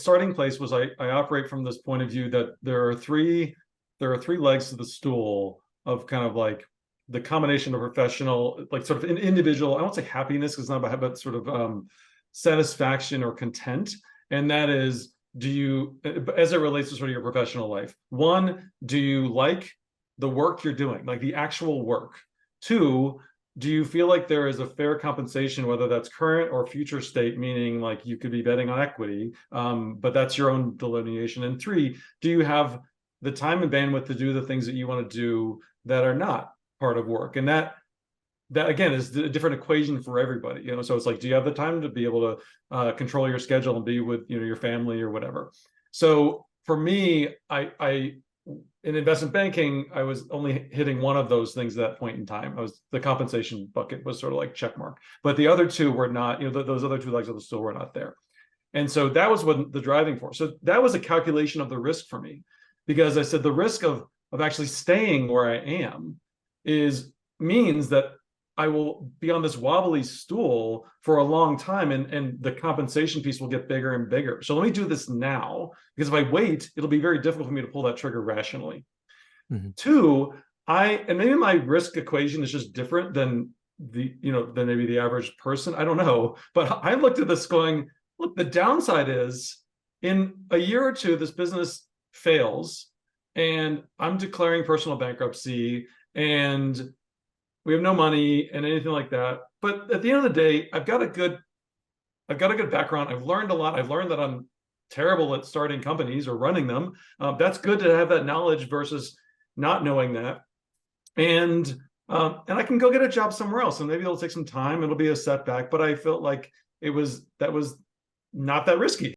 starting place was I operate from this point of view that there are three legs to the stool of kind of like the combination of professional, like sort of an individual, I won't say happiness because it's not about, but sort of satisfaction or content. And that is, do you, as it relates to sort of your professional life, one, do you like the work you're doing, like the actual work? Two, do you feel like there is a fair compensation, whether that's current or future state, meaning like you could be betting on equity, but that's your own delineation? And three, do you have the time and bandwidth to do the things that you want to do that are not part of work? And that again is a different equation for everybody, you know. So it's like, do you have the time to be able to control your schedule and be with, you know, your family or whatever? So for me, I in investment banking, I was only hitting one of those things at that point in time. The compensation bucket was sort of like check mark, but the other two were not, you know, those other two legs of the stool were not there. And so that was what the driving force. So that was a calculation of the risk for me, because I said the risk of actually staying where I am means that I will be on this wobbly stool for a long time, and the compensation piece will get bigger and bigger. So let me do this now, because if I wait, it'll be very difficult for me to pull that trigger rationally. Mm-hmm. Two, and maybe my risk equation is just different than than maybe the average person. I don't know, but I looked at this going, look, the downside is in a year or two, this business fails and I'm declaring personal bankruptcy and we have no money and anything like that. But at the end of the day, I've got a good background. I've learned a lot. I've learned that I'm terrible at starting companies or running them. That's good to have that knowledge versus not knowing that. And I can go get a job somewhere else, and maybe it'll take some time. It'll be a setback, but I felt like that was not that risky.